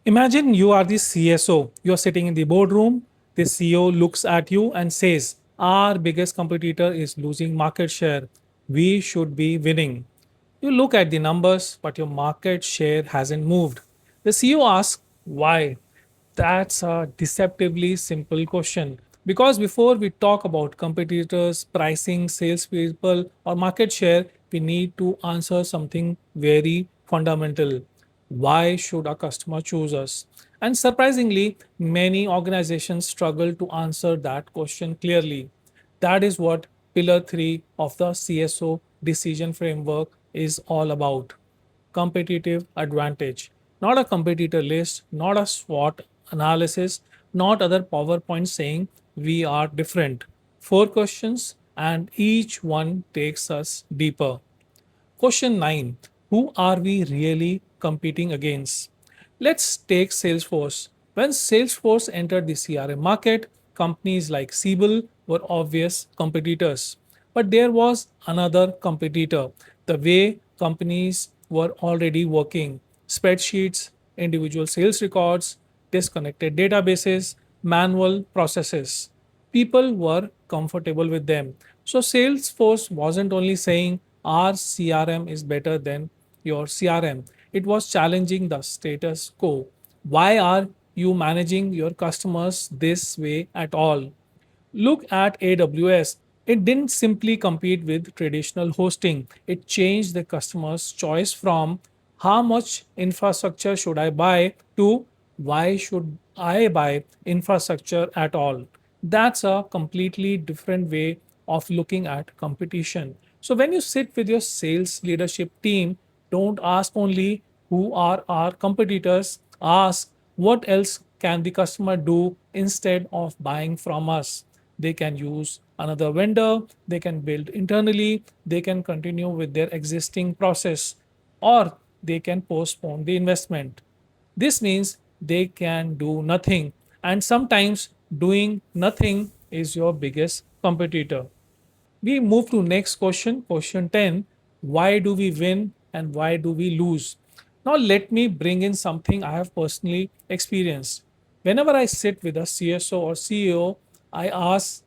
Imagine you are the CSO. You're sitting in the boardroom. The CEO looks at you and says, our biggest competitor is losing market share. We should be winning. You look at the numbers, but your market share hasn't moved. The CEO asks, why? That's a deceptively simple question. Because before we talk about competitors, pricing, salespeople, or market share, we need to answer something very fundamental. Why should a customer choose us? And surprisingly, many organizations struggle to answer that question clearly. That is what Pillar 3 of the CSO Decision Framework is all about: competitive advantage. Not a competitor list, not a SWOT analysis, not other PowerPoint saying we are different. Four questions, and each one takes us deeper. Question 9: who are we really competing against? Let's take Salesforce. When Salesforce entered the CRM market, companies like Siebel were obvious competitors. But there was another competitor: the way companies were already working: spreadsheets, individual sales records, disconnected databases, manual processes. People were comfortable with them. So Salesforce wasn't only saying our CRM is better than your CRM, it was challenging the status quo. Why are you managing your customers this way at all? Look at AWS. It didn't simply compete with traditional hosting. It changed the customer's choice from how much infrastructure should I buy to why should I buy infrastructure at all. That's a completely different way of looking at competition. So when you sit with your sales leadership team, don't ask only who are our competitors, ask what else can the customer do instead of buying from us. They can use another vendor, they can build internally, they can continue with their existing process, or they can postpone the investment. This means they can do nothing, and sometimes doing nothing is your biggest competitor. We move to next question, question 10. Why do we win and why do we lose? Now let me bring in something I have personally experienced. Whenever I sit with a CSO or CEO, I ask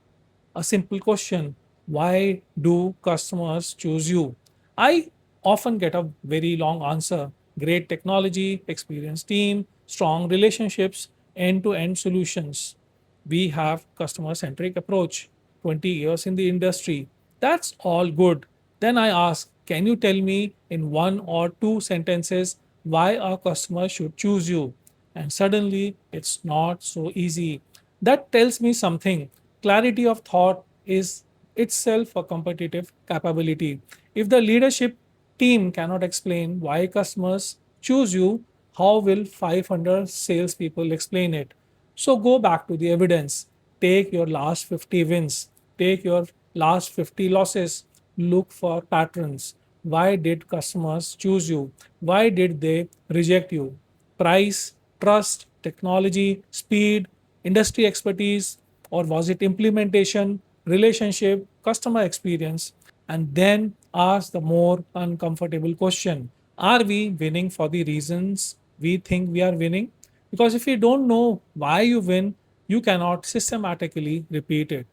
a simple question: why do customers choose you? I often get a very long answer: great technology, experienced team, strong relationships, end to end solutions. We have customer centric approach, 20 years in the industry. That's all good. Then I ask, can you tell me in one or two sentences why a customer should choose you? And suddenly it's not so easy. That tells me something. Clarity of thought is itself a competitive capability. If the leadership team cannot explain why customers choose you, how will 500 salespeople explain it? So go back to the evidence. Take your last 50 wins, take your last 50 losses, look for patterns. Why did customers choose you? Why did they reject you? Price, trust, technology, speed, industry expertise, or was it implementation, relationship, customer experience? And then ask the more uncomfortable question: are we winning for the reasons we think we are winning? Because if you don't know why you win, you cannot systematically repeat it.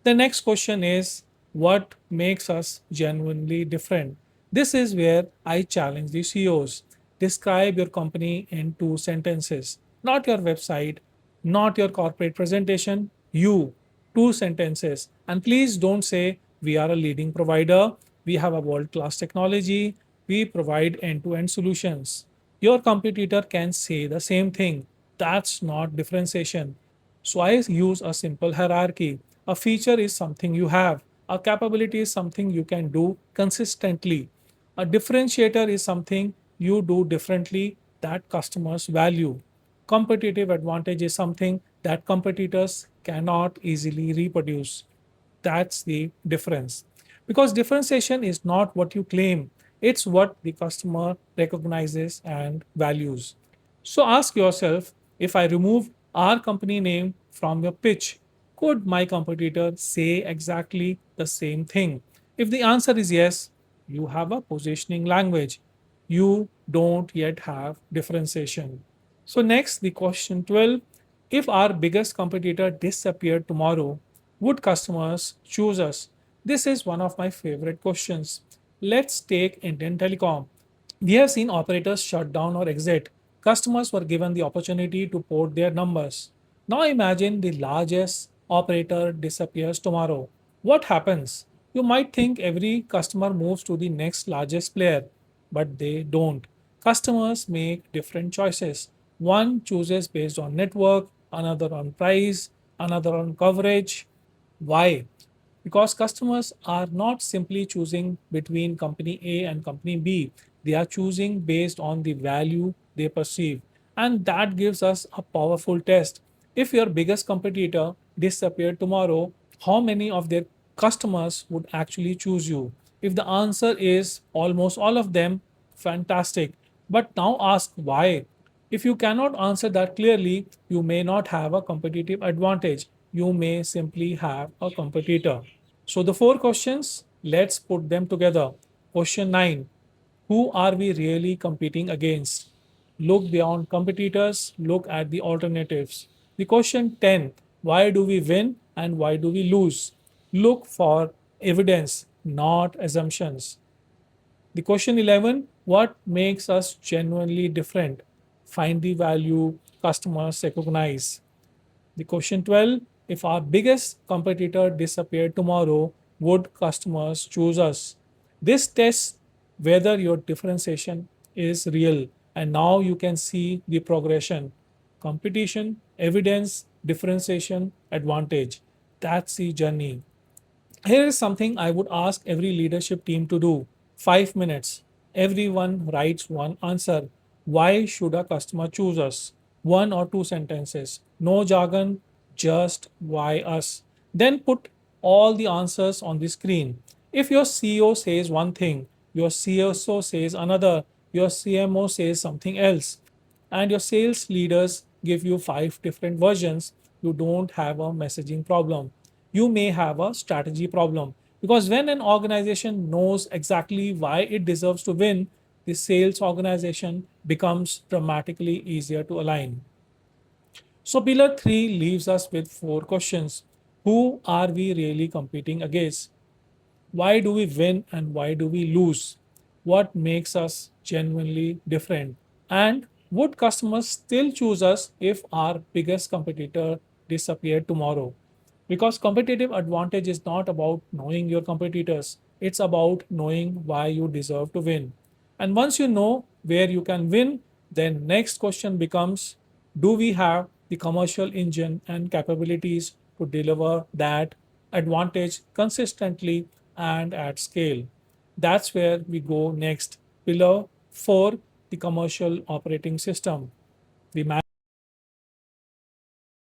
The next question is, what makes us genuinely different? This is where I challenge the CEOs. Describe your company in two sentences, not your website, not your corporate presentation, you. Two sentences. And please don't say, we are a leading provider, we have a world class technology, we provide end to end solutions. Your competitor can say the same thing. That's not differentiation. So I use a simple hierarchy. A feature is something you have, a capability is something you can do consistently. A differentiator is something you do differently that customers value. Competitive advantage is something that competitors cannot easily reproduce. That's the difference. Because differentiation is not what you claim, it's what the customer recognizes and values. So ask yourself, if I remove our company name from your pitch, could my competitor say exactly the same thing? If the answer is yes, you have a positioning language. You don't yet have differentiation. So, next, the question 12, if our biggest competitor disappeared tomorrow, would customers choose us? This is one of my favorite questions. Let's take Indian Telecom. We have seen operators shut down or exit. Customers were given the opportunity to port their numbers. Now imagine the largest operator disappears tomorrow. What happens? You might think every customer moves to the next largest player, but they don't. Customers make different choices. One chooses based on network, another on price, another on coverage. Why? Because customers are not simply choosing between company A and company B, they are choosing based on the value they perceive. And that gives us a powerful test. If your biggest competitor disappeared tomorrow, how many of their customers would actually choose you? If the answer is almost all of them, fantastic. But now ask why. If you cannot answer that clearly, you may not have a competitive advantage. You may simply have a competitor. So the four questions, let's put them together. Question 9, who are we really competing against? Look beyond competitors, look at the alternatives. The question 10, why do we win and why do we lose? Look for evidence, not assumptions. The question 11, what makes us genuinely different? Find the value customers recognize. The question 12, if our biggest competitor disappeared tomorrow, would customers choose us? This tests whether your differentiation is real. And now you can see the progression: competition, evidence, differentiation, advantage. That's the journey. Here is something I would ask every leadership team to do: 5 minutes. Everyone writes one answer. Why should a customer choose us? One or two sentences. No jargon, just why us. Then put all the answers on the screen. If your CEO says one thing, your CSO says another, your CMO says something else, and your sales leaders give you five different versions, you don't have a messaging problem. You may have a strategy problem. Because when an organization knows exactly why it deserves to win, the sales organization becomes dramatically easier to align. So, pillar 3 leaves us with four questions. Who are we really competing against? Why do we win and why do we lose? What makes us genuinely different? And would customers still choose us if our biggest competitor disappeared tomorrow? Because competitive advantage is not about knowing your competitors, it's about knowing why you deserve to win. And once you know where you can win, then next question becomes, do we have the commercial engine and capabilities to deliver that advantage consistently and at scale? That's where we go next. Pillar 4, the commercial operating system. The